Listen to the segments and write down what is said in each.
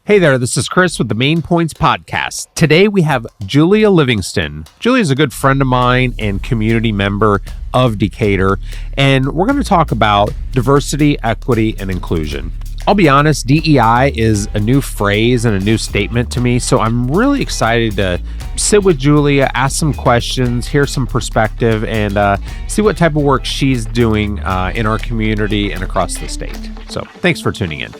Hey there, this is Chris with the Main Points Podcast. Today we have Julia Livingston. Julia is a good friend of mine and community member of Decatur, and we're going to talk about diversity, equity, and inclusion. I'll be honest, DEI is a new phrase and a new statement to me, so I'm really excited to sit with Julia, ask some questions, hear some perspective, and see what type of work she's doing in our community and across the state. So thanks for tuning in.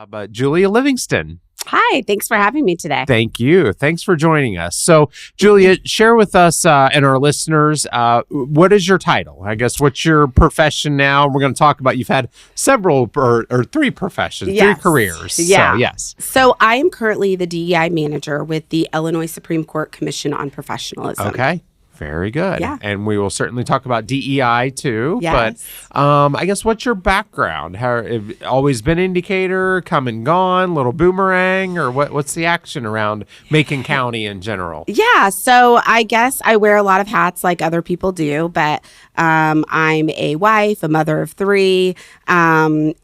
But Julia Livingston. Hi, thanks for having me today. Thank you. Thanks for joining us. So, Julia, share with us and our listeners, what is your title? I guess, what's your profession now? We're going to talk about, you've had several or three professions, Yes. three careers. Yeah. So, yes. So I am currently the DEI Manager with the Illinois Supreme Court Commission on Professionalism. Okay. Very good. Yeah. And we will certainly talk about DEI too. Yes. But I guess, what's your background? Have you always been in Decatur, come and gone, little boomerang, or what's the action around Macon County in general? Yeah, so I guess I wear a lot of hats like other people do, but I'm a wife, a mother of three, and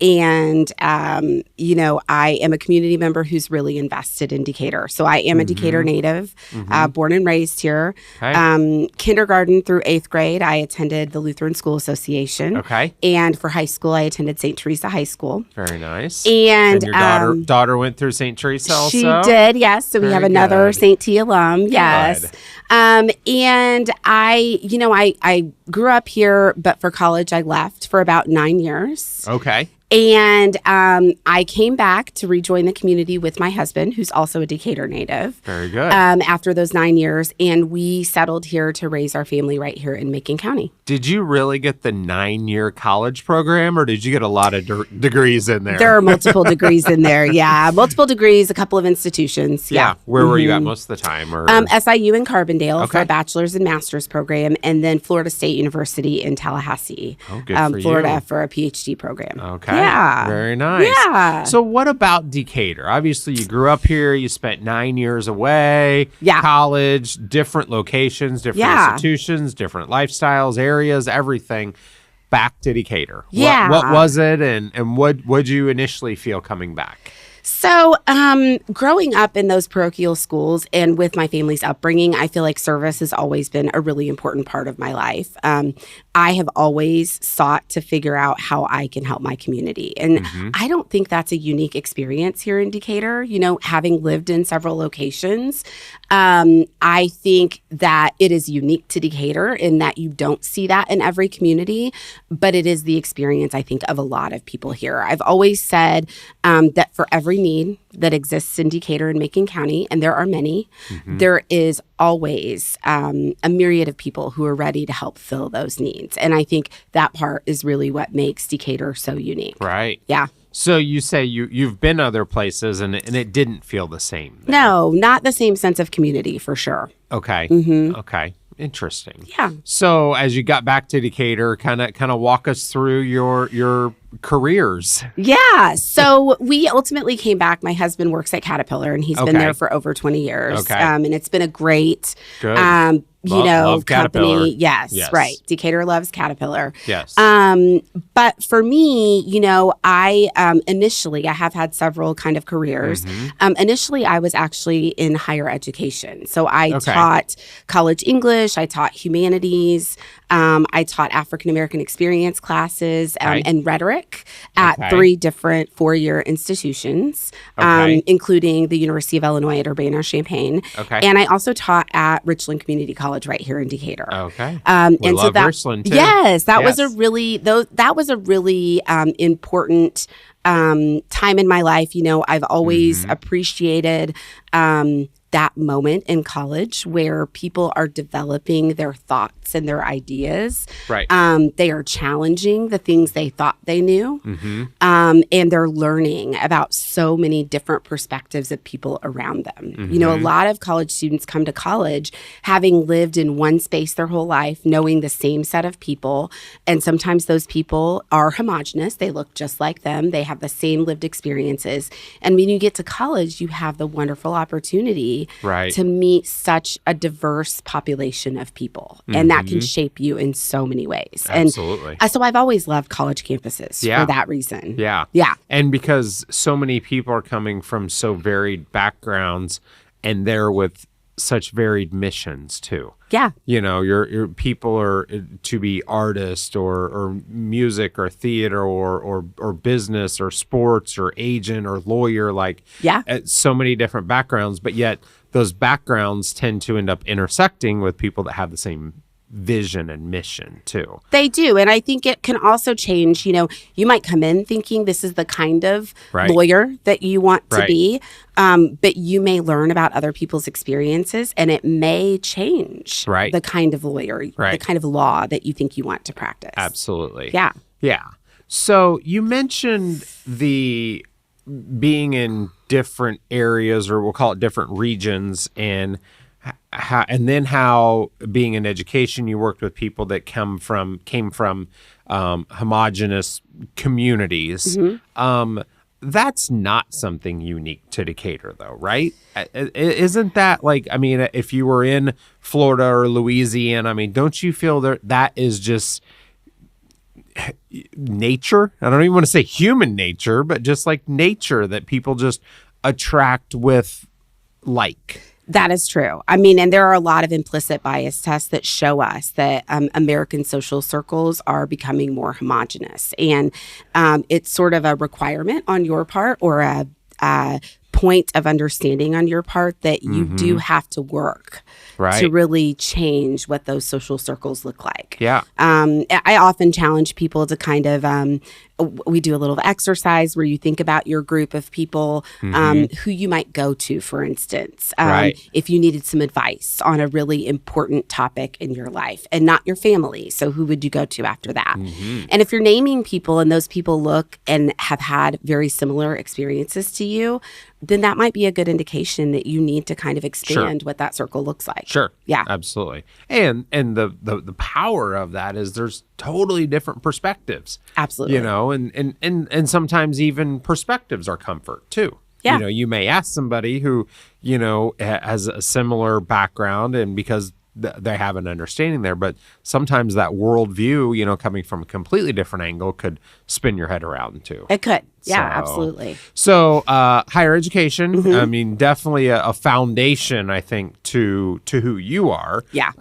I am a community member who's really invested in Decatur. So I am a Decatur native, born and raised here. Okay. Kindergarten through 8th grade, I attended the Lutheran School Association. Okay. And for high school, I attended St. Teresa High School. Very nice. And your daughter went through St. Teresa also? She did, yes. So we Very have another good. St. T alum, yes. Good. And I grew up here, but for college, I left for about 9 years. Okay. And I came back to rejoin the community with my husband, who's also a Decatur native. Very good. After those 9 years, and we settled here to raise our family right here in Macon County. Did you really get the 9-year college program, or did you get a lot of degrees in there? There are multiple degrees in there, yeah. Multiple degrees, a couple of institutions, yeah. Where were you at most of the time? Or SIU in Carbondale for Okay. a bachelor's and master's program, and then Florida State University in Tallahassee, Oh, good for Florida, you. for a PhD program. Okay. Yeah. Very nice. Yeah. So what about Decatur? Obviously, you grew up here. You spent 9 years away. Yeah. College, different locations, different Yeah. institutions, different lifestyles, areas, everything. Back to Decatur. Yeah. What was it, and what would you initially feel coming back? So, growing up in those parochial schools and with my family's upbringing, I feel like service has always been a really important part of my life. I have always sought to figure out how I can help my community. And I don't think that's a unique experience here in Decatur, having lived in several locations. I think that it is unique to Decatur in that you don't see that in every community, but it is the experience, I think, of a lot of people here. I've always said that for every need that exists in Decatur and Macon County, and there are many, there is always a myriad of people who are ready to help fill those needs. And I think that part is really what makes Decatur so unique. Right. Yeah. So you say you've been other places and it didn't feel the same there. No, not the same sense of community for sure. Okay. Okay. Interesting. Yeah. So as you got back to Decatur, kind of walk us through your careers. Yeah. So we ultimately came back. My husband works at Caterpillar, and he's been Okay. there for over 20 years. Okay. And it's been a great, Good. Love Caterpillar. company. Yes, Yes. right. Decatur loves Caterpillar. Yes. But for me, I initially, I have had several kind of careers. Initially, I was actually in higher education. So I taught college English, I taught humanities, I taught African American experience classes and rhetoric at 3 different 4-year institutions, including the University of Illinois at Urbana-Champaign. Okay. And I also taught at Richland Community College right here in Decatur. Okay. And love so that, Richland, too. Yes, that was a Yes. really important time in my life. I've always appreciated that moment in college where people are developing their thoughts and their ideas. Right. They are challenging the things they thought they knew. And they're learning about so many different perspectives of people around them. A lot of college students come to college having lived in one space their whole life, knowing the same set of people. And sometimes those people are homogenous. They look just like them. They have the same lived experiences. And when you get to college, you have the wonderful opportunity community Right. to meet such a diverse population of people. And that can shape you in so many ways. Absolutely. And so I've always loved college campuses Yeah. for that reason. Yeah. Yeah. And because so many people are coming from so varied backgrounds and they're with such varied missions too. Yeah. You know, your people are to be artists or music or theater or business or sports or agent or lawyer, like so many different backgrounds, but yet those backgrounds tend to end up intersecting with people that have the same vision and mission too. They do. And I think it can also change. You know, you might come in thinking this is the kind of lawyer that you want to be, but you may learn about other people's experiences and it may change the kind of lawyer, the kind of law that you think you want to practice. Absolutely. Yeah. Yeah. So you mentioned the being in different areas, or we'll call it different regions, and how being in education, you worked with people that came from homogenous communities. That's not something unique to Decatur, though, right? Isn't that like, I mean, if you were in Florida or Louisiana, I mean, don't you feel that is just nature? I don't even want to say human nature, but just like nature, that people just attract with like. That is true. I mean, and there are a lot of implicit bias tests that show us that American social circles are becoming more homogenous. And it's sort of a requirement on your part, or a point of understanding on your part, that you do have to work to really change what those social circles look like. Yeah. I often challenge people to kind of, we do a little exercise where you think about your group of people, who you might go to, for instance, if you needed some advice on a really important topic in your life, and not your family. So who would you go to after that? And if you're naming people and those people look and have had very similar experiences to you, then that might be a good indication that you need to kind of expand what that circle looks like. Sure. Yeah. Absolutely. And the power of that is there's totally different perspectives. Absolutely. You know, and sometimes even perspectives are comfort too. Yeah. You know, you may ask somebody who, you know, has a similar background, and because they have an understanding there, but sometimes that worldview, you know, coming from a completely different angle could spin your head around too. It could. Yeah, So- absolutely. So higher education, I mean, definitely a foundation, I think, to who you are. Yeah.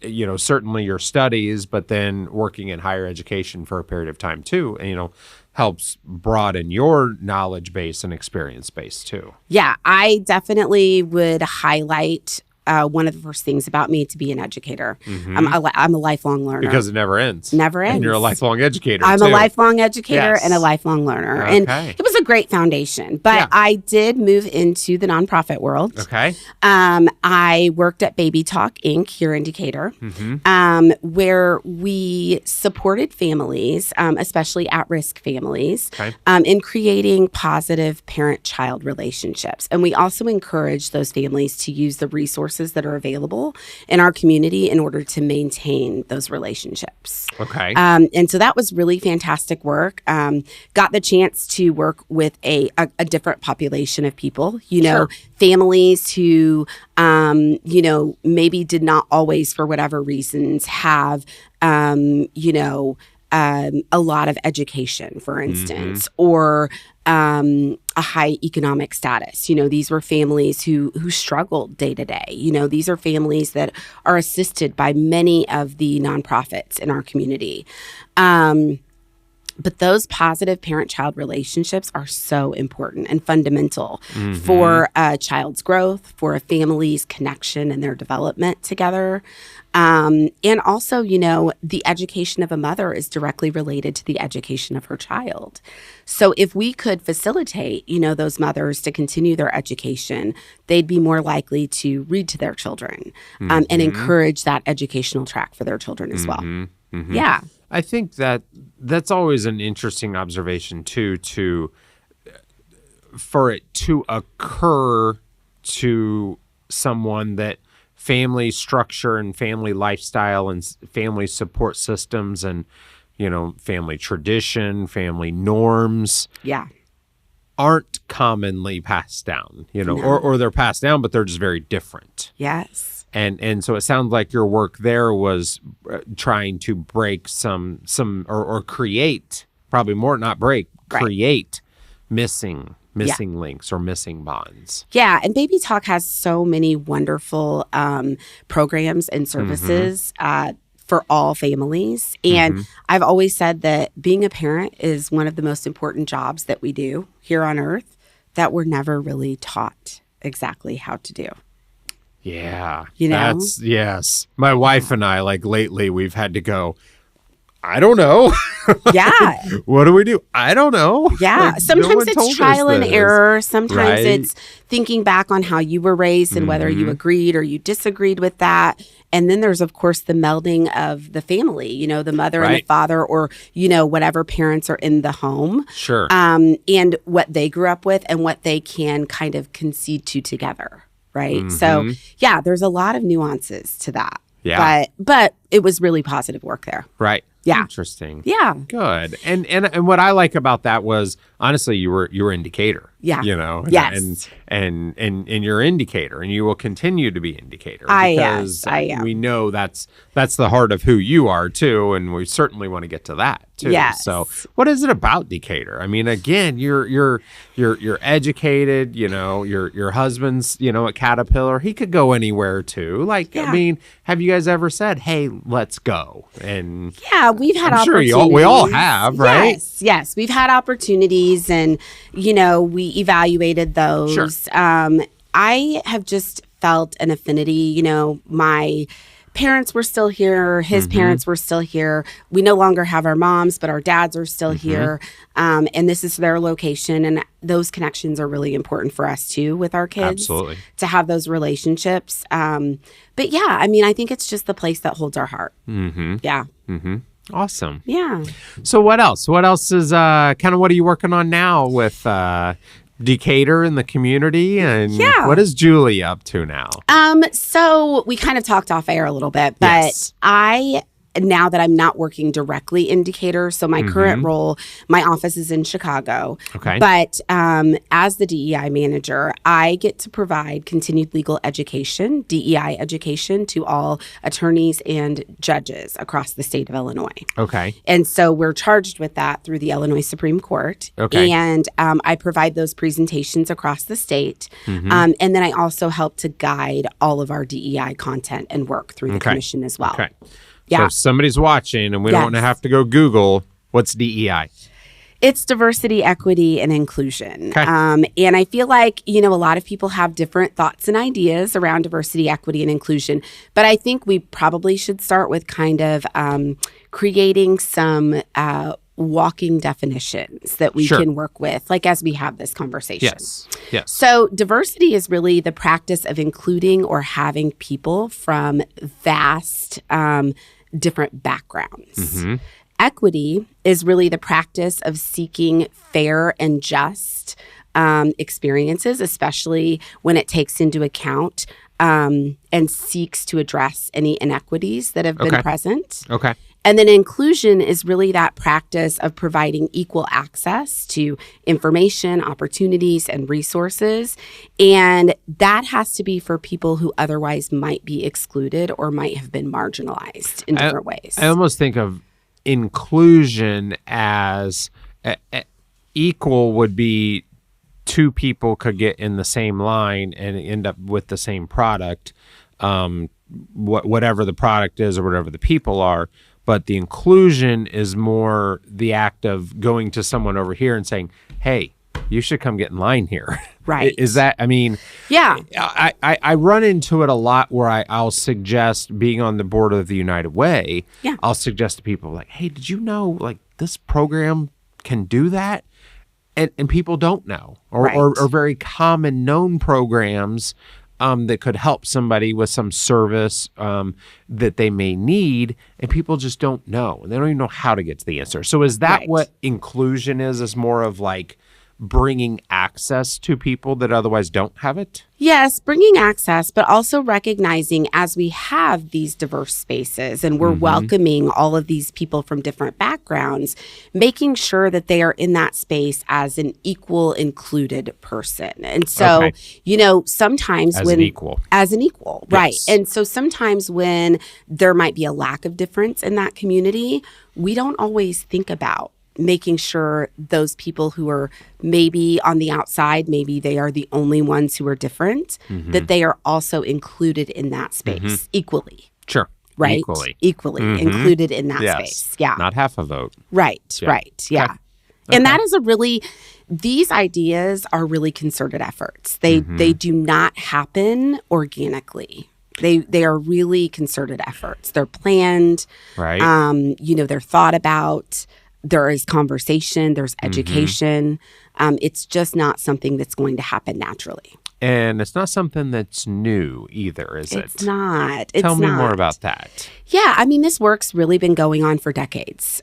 You know, certainly your studies, but then working in higher education for a period of time too, and, you know, helps broaden your knowledge base and experience base too. Yeah, I definitely would highlight one of the first things about me to be an educator. I'm a lifelong learner. Because it never ends. Never ends. And you're a lifelong educator, I'm too. a lifelong educator Yes. and a lifelong learner. Okay. And it was a great foundation. But Yeah. I did move into the nonprofit world. Okay. I worked at Baby Talk Inc. here in Decatur, where we supported families, especially at-risk families, in creating positive parent-child relationships. And we also encourage those families to use the resources that are available in our community in order to maintain those relationships. Okay. And so that was really fantastic work. Got the chance to work with a different population of people, you know, families who, you know, maybe did not always, for whatever reasons, have, you know, a lot of education, for instance, or a high economic status. You know, these were families who struggled day to day. You know, these are families that are assisted by many of the nonprofits in our community. But those positive parent-child relationships are so important and fundamental for a child's growth, for a family's connection and their development together. And also, you know, the education of a mother is directly related to the education of her child. So if we could facilitate, you know, those mothers to continue their education, they'd be more likely to read to their children and encourage that educational track for their children as well. Yeah. I think that's always an interesting observation too, for it to occur to someone that family structure and family lifestyle and family support systems and, you know, family tradition, family norms aren't commonly passed down, No. or they're passed down, but they're just very different. Yes. And so it sounds like your work there was trying to break some or create, probably more, not break, Right. create missing links or missing bonds. Yeah, and Baby Talk has so many wonderful programs and services for all families. And I've always said that being a parent is one of the most important jobs that we do here on earth that we're never really taught exactly how to do. Yeah. That's, yes. My wife and I, like lately, we've had to go, I don't know. Yeah. What do we do? I don't know. Yeah. Like, Sometimes it's trial and error. Sometimes Right. it's thinking back on how you were raised and whether you agreed or you disagreed with that. And then there's, of course, the melding of the family, the mother and the Right. father, or, whatever parents are in the home. Sure. And what they grew up with and what they can kind of concede to together. Right. So, yeah, there's a lot of nuances to that. Yeah. But it was really positive work there. Right. Yeah. Interesting. Yeah. Good. And what I like about that was, honestly, you were in Decatur. Yeah. Yes. And you're in Decatur, and you will continue to be in Decatur. I am. We know that's the heart of who you are too, and we certainly want to get to that too. Yes. So, what is it about Decatur? I mean, again, you're educated. Your husband's at Caterpillar. He could go anywhere too. Like, Yeah. I mean, have you guys ever said, "Hey, let's go"? And Yeah, we've had I'm sure opportunities. we all have, right? Yes, we've had opportunities, and we evaluated those. Sure. I have just felt an affinity. My parents were still here. His parents were still here. We no longer have our moms, but our dads are still here. And this is their location, and those connections are really important for us too with our kids. Absolutely. To have those relationships. But yeah, I mean, I think it's just the place that holds our heart. Yeah. Awesome. Yeah. So what else? What else is kind of what are you working on now with Decatur and the community? And Yeah. what is Julie up to now? So we kind of talked off air a little bit, but Yes. now that I'm not working directly in Decatur, so my current role, my office is in Chicago. Okay. But as the DEI manager, I get to provide continued legal education, DEI education, to all attorneys and judges across the state of Illinois. Okay. And so we're charged with that through the Illinois Supreme Court. Okay. And I provide those presentations across the state. And then I also help to guide all of our DEI content and work through the Okay. commission as well. Okay. So Yeah. if somebody's watching and we don't want to Yes. have to go Google, what's DEI? It's diversity, equity, and inclusion. Okay. And I feel like, a lot of people have different thoughts and ideas around diversity, equity, and inclusion. But I think we probably should start with kind of creating some walking definitions that we Sure. can work with, like as we have this conversation. Yes. Yes. So diversity is really the practice of including or having people from vast different backgrounds. Equity is really the practice of seeking fair and just experiences, especially when it takes into account and seeks to address any inequities that have been Okay. present. Okay. And then inclusion is really that practice of providing equal access to information, opportunities, and resources. And that has to be for people who otherwise might be excluded or might have been marginalized in different ways. I almost think of inclusion as equal would be two people could get in the same line and end up with the same product, whatever the product is or whatever the people are. But the inclusion is more the act of going to someone over here and saying, hey, you should come get in line here. Right. Is that, I mean, Yeah. I run into it a lot where I'll suggest being on the board of the United Way. Yeah. I'll suggest to people like, hey, did you know like this program can do that? And people don't know or, Right. or very common known programs that could help somebody with some service that they may need, and people just don't know. And they don't even know how to get to the answer. So is that Right. what inclusion is more of like bringing access to people that otherwise don't have it? Yes, bringing access, but also recognizing as we have these diverse spaces and we're welcoming all of these people from different backgrounds, making sure that they are in that space as an equal, included person. And so, sometimes as an equal, right. Yes. And so sometimes when there might be a lack of difference in that community, we don't always think about making sure those people who are maybe on the outside, maybe they are the only ones who are different, that they are also included in that space equally. Sure. Right? Equally included in that space. Yeah. Not half a vote. Right. Yeah. Right. Yeah. Okay. And that is these ideas are really concerted efforts. They do not happen organically. They are really concerted efforts. They're planned. Right. They're thought about. There is conversation, there's education. It's just not something that's going to happen naturally. And it's not something that's new either, is it? It's not. Tell me more about that. Yeah, this work's really been going on for decades.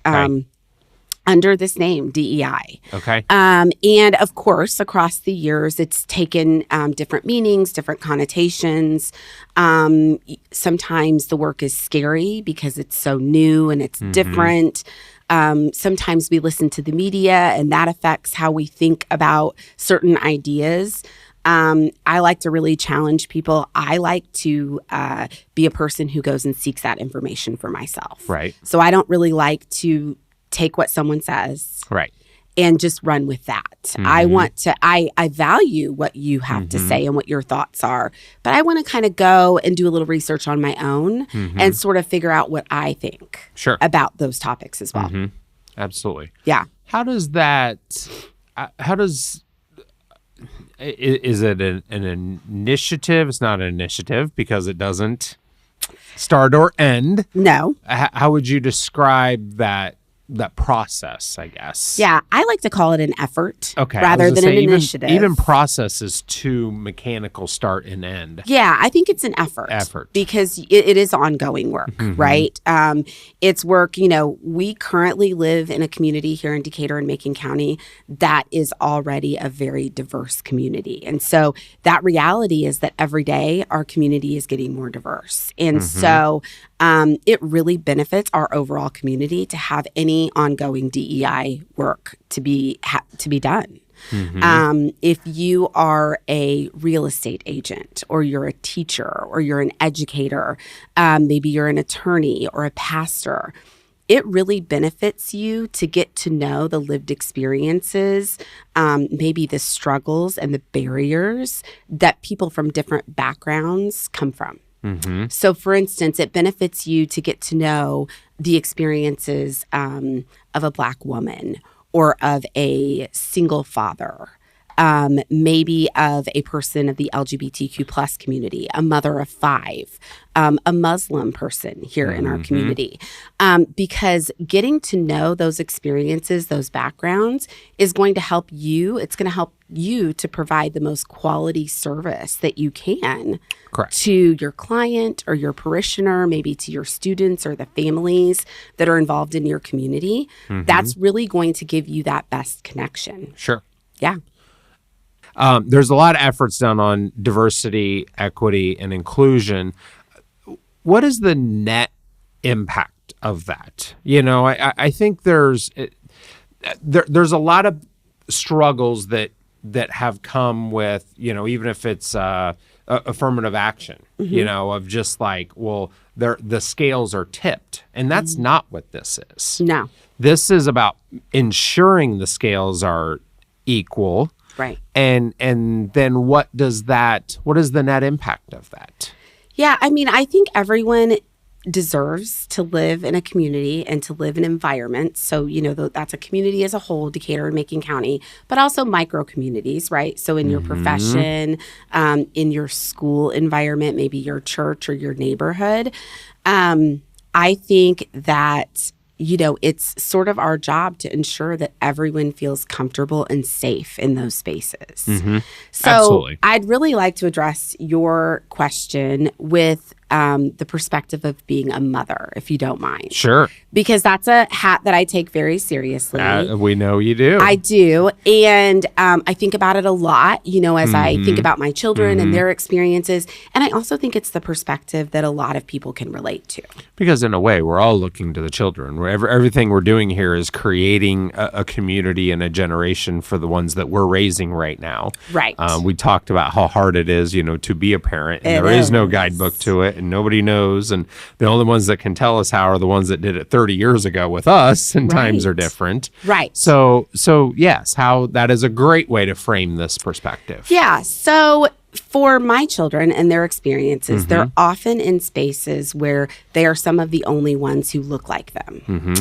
Under this name, DEI. Okay. And of course, across the years, it's taken different meanings, different connotations. Sometimes the work is scary because it's so new and it's different. Sometimes we listen to the media and that affects how we think about certain ideas. I like to really challenge people. I like to be a person who goes and seeks that information for myself. Right. So I don't really like to take what someone says. Right. And just run with that. I value what you have to say and what your thoughts are, but I want to kind of go and do a little research on my own and sort of figure out what I think about those topics as well. Absolutely. Yeah. Is it an initiative? It's not an initiative because it doesn't start or end. No. How would you describe that process, I guess? Yeah, I like to call it an effort rather than an initiative. Even process is too mechanical, start and end. Yeah, I think it's an effort. Because it is ongoing work, right? It's work, we currently live in a community here in Decatur and Macon County that is already a very diverse community. And so that reality is that every day our community is getting more diverse. And so it really benefits our overall community to have any ongoing DEI work to be done. If you are a real estate agent, or you're a teacher, or you're an educator, maybe you're an attorney or a pastor, it really benefits you to get to know the lived experiences, maybe the struggles and the barriers that people from different backgrounds come from. So, for instance, it benefits you to get to know the experiences of a Black woman or of a single father, maybe of a person of the LGBTQ plus community, a mother of 5, a Muslim person here in our community. Because getting to know those experiences, those backgrounds is going to help you. It's going to help you to provide the most quality service that you can to your client or your parishioner, maybe to your students or the families that are involved in your community. That's really going to give you that best connection. Sure. Yeah. There's a lot of efforts done on diversity, equity, and inclusion. What is the net impact of that? I think there's a lot of struggles that have come with, even if it's affirmative action, of just like, well, the scales are tipped. And that's not what this is. No. This is about ensuring the scales are equal. Right. And then what is the net impact of that? Yeah, I think everyone deserves to live in a community and to live in environments. So, that's a community as a whole, Decatur and Macon County, but also micro communities, right? So in your profession, in your school environment, maybe your church or your neighborhood. I think that it's sort of our job to ensure that everyone feels comfortable and safe in those spaces. So Absolutely. I'd really like to address your question with the perspective of being a mother, if you don't mind. Sure. Because that's a hat that I take very seriously. We know you do. I do. And I think about it a lot, as I think about my children and their experiences. And I also think it's the perspective that a lot of people can relate to. Because in a way, we're all looking to the children. Everything we're doing here is creating a community and a generation for the ones that we're raising right now. Right. We talked about how hard it is, to be a parent. And there is no guidebook to it, and nobody knows. And the only ones that can tell us how are the ones that did it 30 years ago with us, and times are different. Right. So yes, how that is a great way to frame this perspective. Yeah. So for my children and their experiences, they're often in spaces where they are some of the only ones who look like them.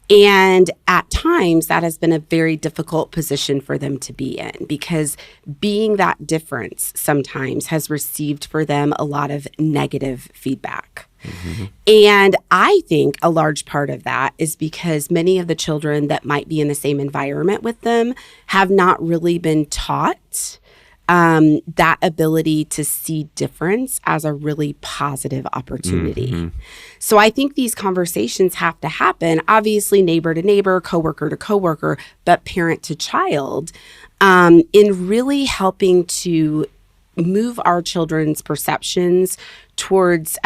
And at times, that has been a very difficult position for them to be in, because being that difference sometimes has received for them a lot of negative feedback. And I think a large part of that is because many of the children that might be in the same environment with them have not really been taught that ability to see difference as a really positive opportunity. So I think these conversations have to happen, obviously neighbor to neighbor, coworker to coworker, but parent to child, in really helping to move our children's perceptions towards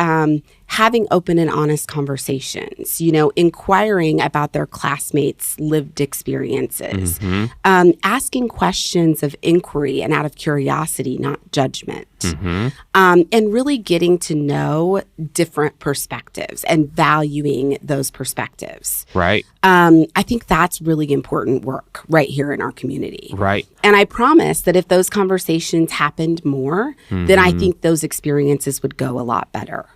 having open and honest conversations, inquiring about their classmates' lived experiences, asking questions of inquiry and out of curiosity, not judgment, and really getting to know different perspectives and valuing those perspectives. Right. I think that's really important work right here in our community. Right. And I promise that if those conversations happened more, then I think those experiences would go a lot better.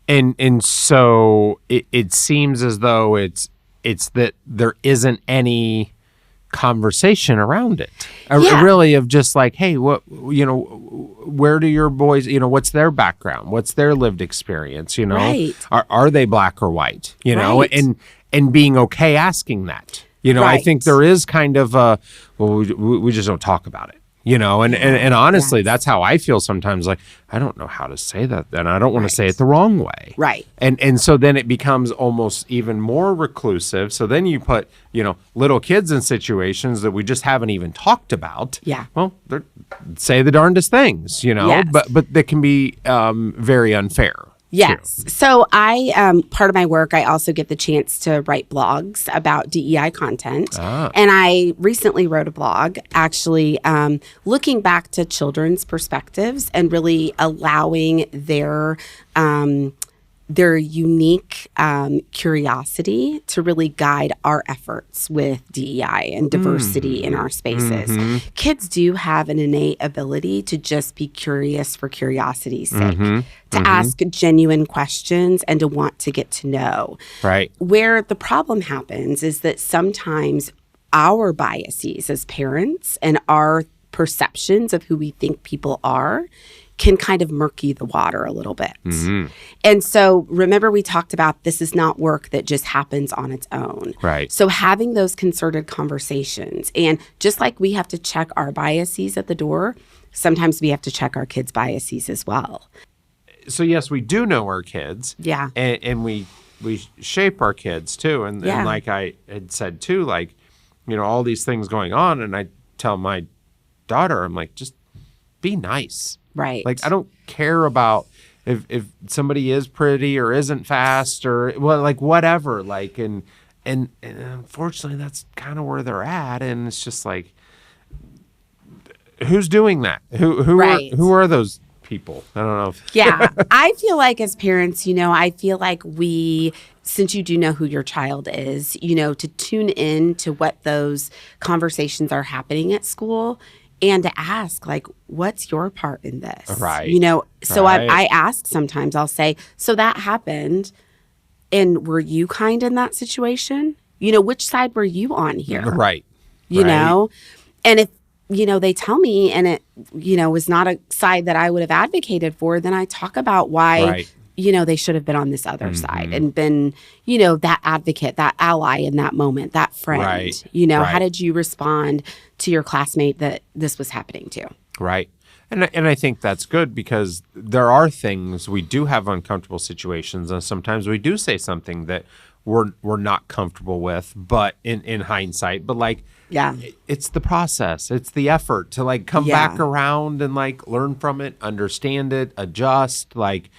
And so it seems as though it's that there isn't any conversation around it. Really, of just like, hey, what, where do your boys, what's their background? What's their lived experience? Right. Are they black or white? Right. And being okay asking that. I think there is kind of we just don't talk about it. And honestly, that's how I feel sometimes. Like, I don't know how to say that, and I don't want to say it the wrong way. Right. And so then it becomes almost even more reclusive. So then you put, little kids in situations that we just haven't even talked about. Yeah. Well, they say the darndest things, Yes. but that can be very unfair. Yes. Too. So I, part of my work, I also get the chance to write blogs about DEI content. And I recently wrote a blog actually looking back to children's perspectives and really allowing their unique curiosity to really guide our efforts with DEI and diversity in our spaces. Kids do have an innate ability to just be curious for curiosity's sake, to ask genuine questions and to want to get to know. Right. Where the problem happens is that sometimes our biases as parents and our perceptions of who we think people are can kind of murky the water a little bit. And so remember, we talked about this is not work that just happens on its own. Right. So having those concerted conversations, and just like we have to check our biases at the door, sometimes we have to check our kids' biases as well. So yes, we do know our kids. Yeah. And we shape our kids too. And like I had said too, like, all these things going on, and I tell my daughter, I'm like, just be nice. Right. Like, I don't care about if somebody is pretty or isn't fast or like whatever. Like, and unfortunately, that's kind of where they're at. And it's just like, who's doing that? Who are those people? I don't know. Yeah. I feel like as parents, I feel like since you do know who your child is, to tune in to what those conversations are happening at school. And to ask, like, what's your part in this? Right. So I ask sometimes, I'll say, so that happened, and were you kind in that situation? Which side were you on here? Right. And if, they tell me and it, was not a side that I would have advocated for, then I talk about why, they should have been on this other side and been, that advocate, that ally in that moment, that friend. How did you respond to your classmate that this was happening to? Right. And I think that's good because there are things we do have uncomfortable situations, and sometimes we do say something that we're not comfortable with, but in hindsight, but like, Yeah. it's the process. It's the effort to like come back around and like learn from it, understand it, adjust, like,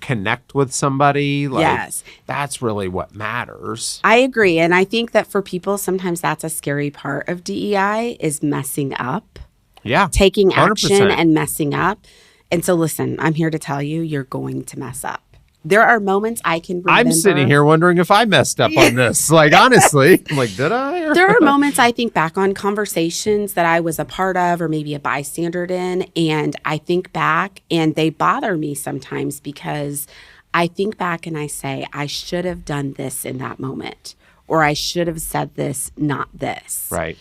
connect with somebody. Like, Yes. That's really what matters. I agree. And I think that for people, sometimes that's a scary part of DEI is messing up, Yeah. taking action 100%. and messing up. And so listen, I'm here to tell you, you're going to mess up. There are moments I can remember. I'm sitting here wondering if I messed up on this. Like, honestly, I'm like, did I? There are moments I think back on conversations that I was a part of or maybe a bystander in, and I think back and they bother me sometimes because I think back and I say, I should have done this in that moment, or I should have said this, not this. Right.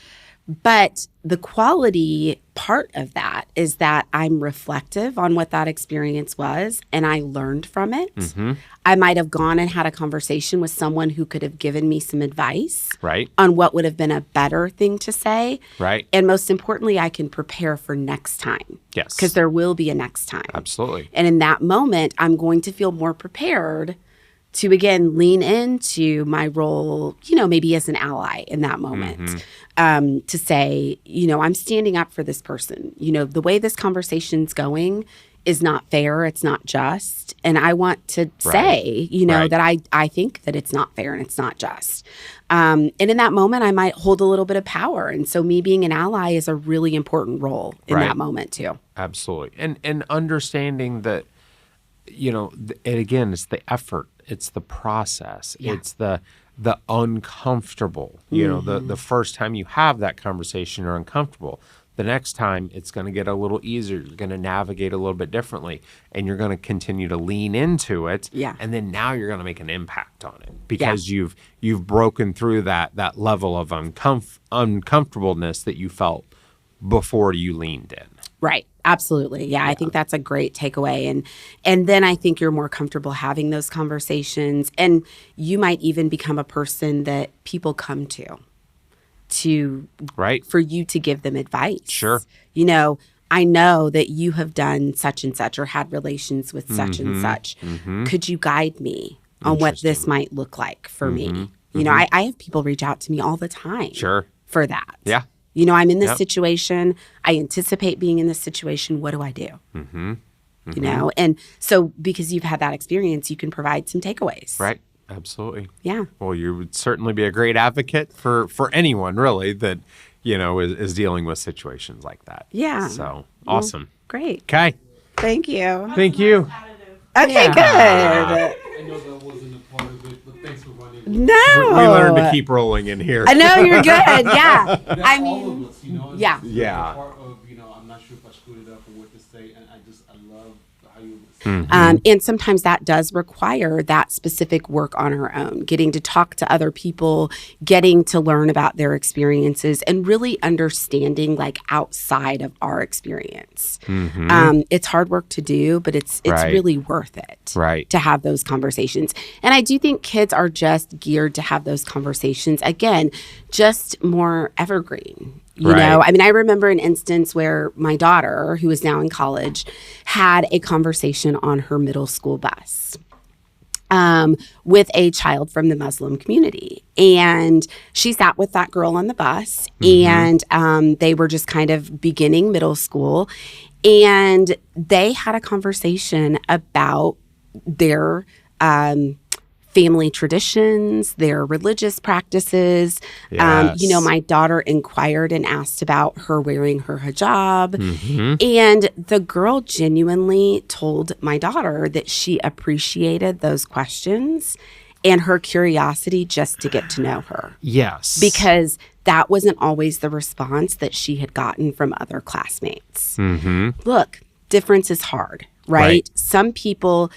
But the quality part of that is that I'm reflective on what that experience was and I learned from it. Mm-hmm. I might have gone and had a conversation with someone who could have given me some advice Right. on what would have been a better thing to say. Right. And most importantly, I can prepare for next time. Yes. Because there will be a next time. Absolutely. And in that moment, I'm going to feel more prepared to, again, lean into my role, maybe as an ally in that moment, to say, I'm standing up for this person. The way this conversation's going is not fair. It's not just. And I want to say, that I think that it's not fair and it's not just. And in that moment, I might hold a little bit of power. And so me being an ally is a really important role in that moment too. Absolutely. And understanding that, and again, it's the effort. It's the process. Yeah. It's the uncomfortable. The first time you have that conversation, you're uncomfortable. The next time, it's going to get a little easier. You're going to navigate a little bit differently, and you're going to continue to lean into it. Yeah. And then now you're going to make an impact on it because you've broken through that level of uncomfortableness that you felt before you leaned in. Right. Absolutely. Yeah, I think that's a great takeaway. And then I think you're more comfortable having those conversations. And you might even become a person that people come to Right. for you to give them advice. Sure. I know that you have done such and such or had relations with such and such. Mm-hmm. Could you guide me on what this might look like for me? I have people reach out to me all the time for that. Yeah. I'm in this situation. I anticipate being in this situation. What do I do? Mm-hmm. Mm-hmm. And so because you've had that experience, you can provide some takeaways. Right. Absolutely. Yeah. Well, you would certainly be a great advocate for anyone really that, is dealing with situations like that. Yeah. So awesome. Great. Okay. Thank you. Thank you. Okay, good. I know that wasn't a part of it, but thanks for running. No. We learned to keep rolling in here. I know you're good. Yeah. That's I all mean, of us, and yeah. it's Yeah. part of, I'm not sure if I screwed it up or what to say, and I love how you and sometimes that does require that specific work on our own, getting to talk to other people, getting to learn about their experiences, and really understanding like outside of our experience. It's hard work to do, but it's really worth it to have those conversations. And I do think kids are just geared to have those conversations, again, just more evergreen. I remember an instance where my daughter, who is now in college, had a conversation on her middle school bus with a child from the Muslim community. And she sat with that girl on the bus, and they were just kind of beginning middle school. And they had a conversation about their family traditions, their religious practices. Yes. My daughter inquired and asked about her wearing her hijab. And the girl genuinely told my daughter that she appreciated those questions and her curiosity just to get to know her. Yes. Because that wasn't always the response that she had gotten from other classmates. Look, difference is hard, right? Some people,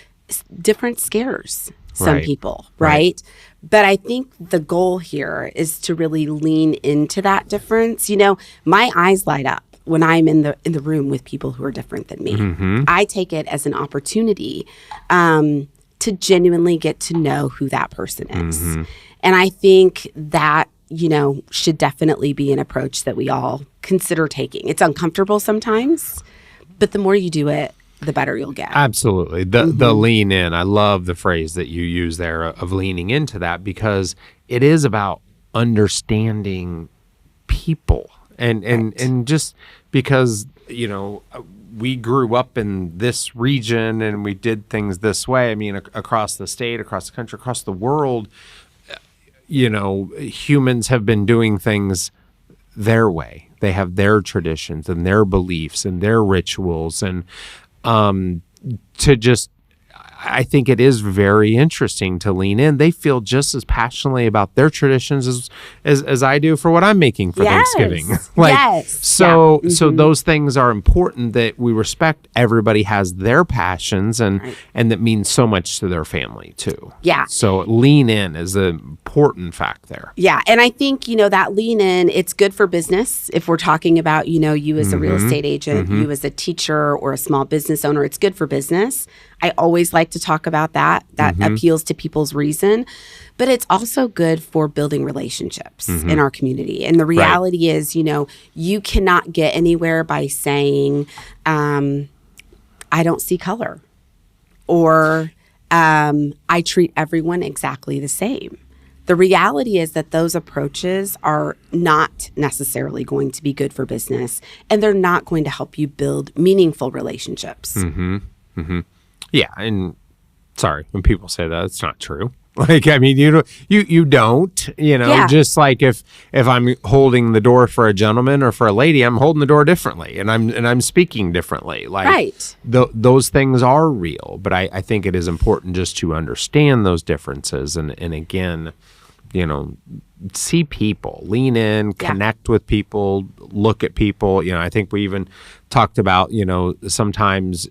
difference scares some people, right? But I think the goal here is to really lean into that difference. My eyes light up when I'm in the room with people who are different than me. I take it as an opportunity to genuinely get to know who that person is. And I think that, should definitely be an approach that we all consider taking. It's uncomfortable sometimes, But the more you do it, the better you'll get. Absolutely. The lean in. I love the phrase that you use there of leaning into that, because it is about understanding people and just because, we grew up in this region and we did things this way. I mean, across the state, across the country, across the world, humans have been doing things their way. They have their traditions and their beliefs and their rituals. And I think it is very interesting to lean in. They feel just as passionately about their traditions as I do for what I'm making for Thanksgiving. So those things are important, that we respect everybody has their passions and that means so much to their family too. Yeah. So lean in is an important fact there. Yeah. And I think, that lean in, it's good for business. If we're talking about, you as a real estate agent, you as a teacher or a small business owner, it's good for business. I always like to talk about that. That appeals to people's reason. But it's also good for building relationships in our community. And the reality is, you cannot get anywhere by saying, I don't see color, or I treat everyone exactly the same. The reality is that those approaches are not necessarily going to be good for business, and they're not going to help you build meaningful relationships. Yeah, and sorry, when people say that, it's not true. Like, I mean, you don't, just like if I'm holding the door for a gentleman or for a lady, I'm holding the door differently, and I'm speaking differently. Like, those things are real, but I think it is important just to understand those differences, and again, see people, lean in, connect with people, look at people. I think we even talked about, sometimes,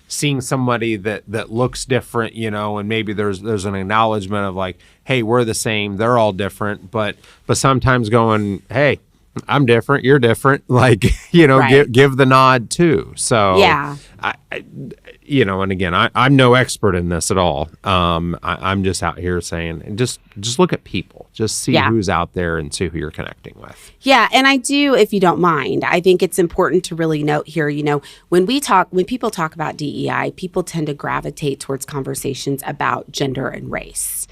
seeing somebody that looks different, and maybe there's an acknowledgement of like, hey, we're the same, they're all different, but sometimes going, hey, I'm different, you're different, like, give the nod too. So and again, I'm no expert in this at all. I'm just out here saying, and just look at people, just see who's out there and see who you're connecting with. Yeah. And I do, if you don't mind, I think it's important to really note here, when people talk about DEI, people tend to gravitate towards conversations about gender and race,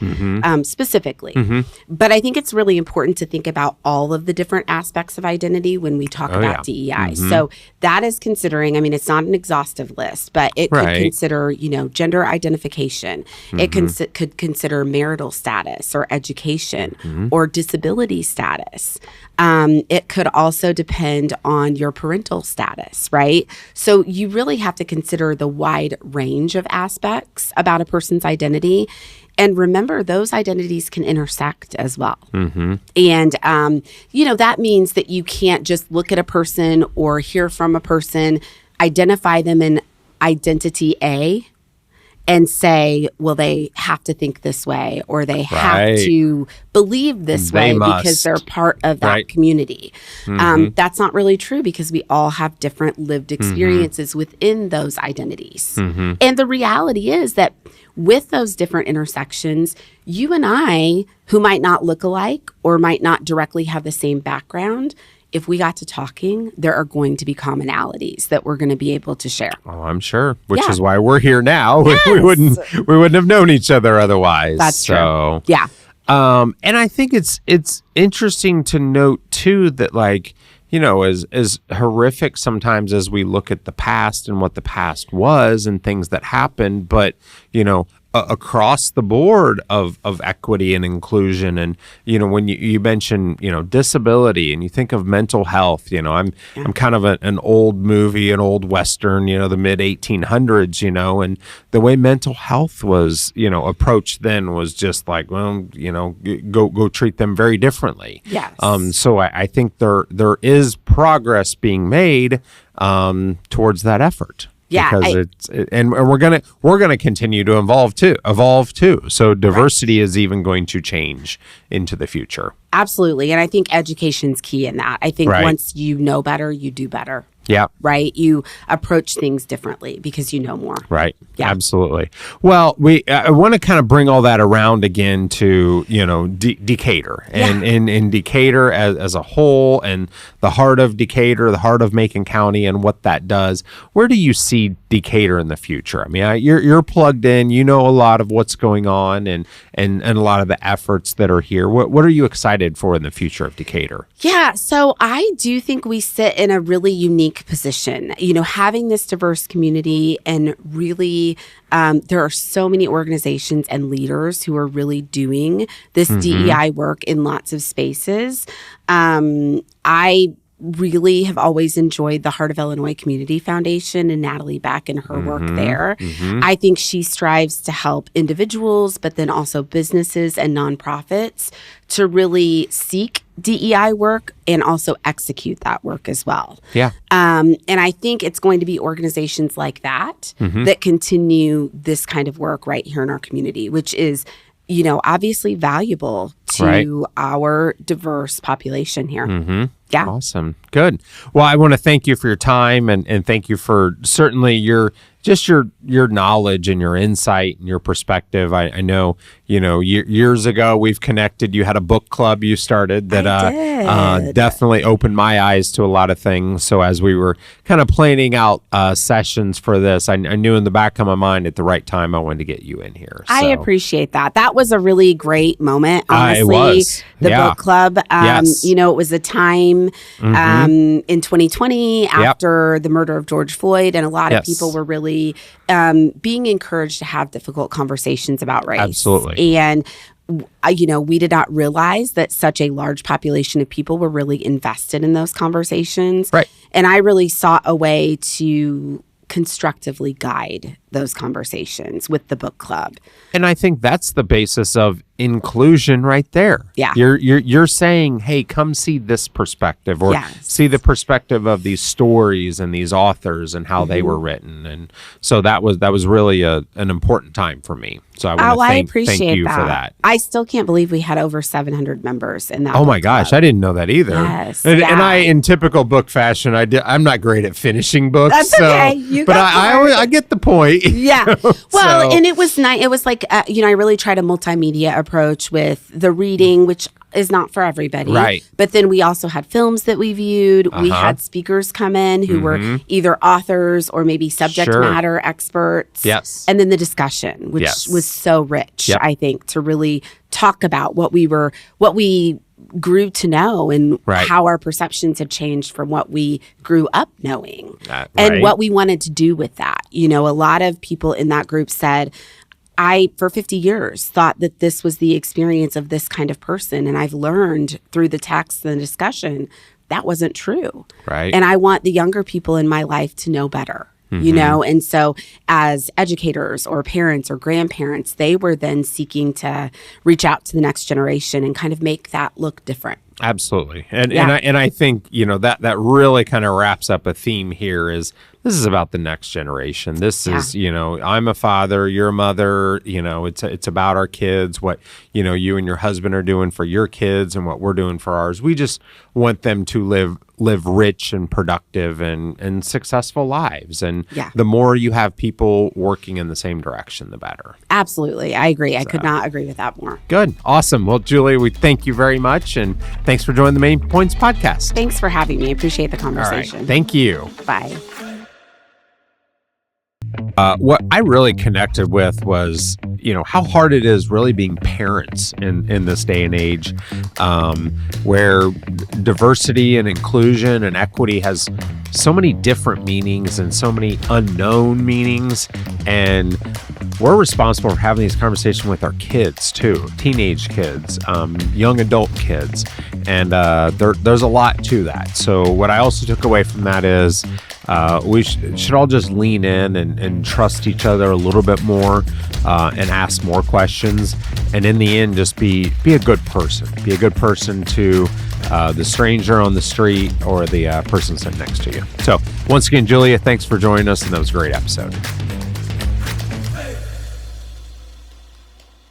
specifically. But I think it's really important to think about all of the different aspects of identity when we talk about DEI. So that is considering, it's not an exhaustive list, but it could consider, gender identification. It could consider marital status or education or disability status. It could also depend on your parental status, right? So you really have to consider the wide range of aspects about a person's identity. And remember, those identities can intersect as well. And, that means that you can't just look at a person or hear from a person, identify them in identity A, and say, well, they have to think this way, or they have to believe this way because they're part of that community. That's not really true, because we all have different lived experiences within those identities. And the reality is that with those different intersections, you and I, who might not look alike or might not directly have the same background, if we got to talking, there are going to be commonalities that we're going to be able to share. Oh, I'm sure, which is why we're here now. We wouldn't have known each other otherwise. That's true. Yeah. And I think it's interesting to note too that, like, as horrific sometimes as we look at the past and what the past was and things that happened, but across the board of equity and inclusion. And, when you mention, disability, and you think of mental health, I'm kind of an old movie, an old Western, the mid 1800s, and the way mental health was, approached then was just like, well, go treat them very differently. Yes. So I think there is progress being made towards that effort. Yeah, because we're gonna continue to evolve too. So diversity is even going to change into the future. Absolutely. And I think education's key in that. I think Right. once you know better, you do better. Yeah. Right? You approach things differently because you know more. Right. Yeah. Absolutely. Well, I want to kind of bring all that around again to, Decatur and in Decatur as a whole, and the heart of Decatur, the heart of Macon County, and what that does. Where do you see Decatur in the future? I mean, you're plugged in, you know a lot of what's going on and a lot of the efforts that are here. What are you excited for in the future of Decatur? Yeah, so I do think we sit in a really unique position. Having this diverse community, and really there are so many organizations and leaders who are really doing this DEI work in lots of spaces. I really have always enjoyed the Heart of Illinois Community Foundation and Natalie Beck and her work there. I think she strives to help individuals, but then also businesses and nonprofits to really seek DEI work and also execute that work as well. Yeah. And I think it's going to be organizations like that that continue this kind of work right here in our community, which is obviously valuable to our diverse population here. Yeah. Awesome. Good. Well, I want to thank you for your time and thank you for certainly your knowledge and your insight and your perspective. I know, years ago we've connected. You had a book club you started that definitely opened my eyes to a lot of things. So as we were kind of planning out sessions for this, I knew in the back of my mind at the right time I wanted to get you in here. So. I appreciate that. That was a really great moment, honestly. It was. The book club. Yes. It was a time in 2020 after the murder of George Floyd, and a lot of people were really being encouraged to have difficult conversations about race. Absolutely. And we did not realize that such a large population of people were really invested in those conversations. Right. And I really sought a way to constructively guide those conversations with the book club. And I think that's the basis of inclusion right there. Yeah. You're saying, hey, come see this perspective, or see the perspective of these stories and these authors and how they were written. And so that was really an important time for me. So I want to thank you for that. I still can't believe we had over 700 members in that. Oh my gosh, I didn't know that either. Yes. And I, in typical book fashion, I'm not great at finishing books. That's okay. But I get the point. Yeah. Well, and it was nice. It was like, I really tried a multimedia approach with the reading, which is not for everybody. Right. But then we also had films that we viewed. We had speakers come in who were either authors or maybe subject matter experts. Yes. And then the discussion, which was so rich, I think, to really talk about what we grew to know and how our perceptions have changed from what we grew up knowing and what we wanted to do with that. A lot of people in that group said, I, for 50 years, thought that this was the experience of this kind of person. And I've learned through the text and the discussion that wasn't true. Right. And I want the younger people in my life to know better. And so as educators or parents or grandparents, they were then seeking to reach out to the next generation and kind of make that look different. Absolutely. And I think, that really kind of wraps up a theme here is this is about the next generation. This is, I'm a father, you're a mother, it's about our kids, what, you and your husband are doing for your kids and what we're doing for ours. We just want them to live rich and productive and successful lives. And the more you have people working in the same direction, the better. Absolutely. I agree. I could not agree with that more. Good. Awesome. Well, Julia, we thank you very much. And thanks for joining the Main Points podcast. Thanks for having me. I appreciate the conversation. All right. Thank you. Bye. What I really connected with was, how hard it is really being parents in this day and age, where diversity and inclusion and equity has so many different meanings and so many unknown meanings. And we're responsible for having these conversations with our kids too, teenage kids, young adult kids. And there's a lot to that. So what I also took away from that is we should all just lean in and trust each other a little bit more and ask more questions. And in the end, just be a good person. Be a good person to the stranger on the street or the person sitting next to you. So once again, Julia, thanks for joining us. And that was a great episode.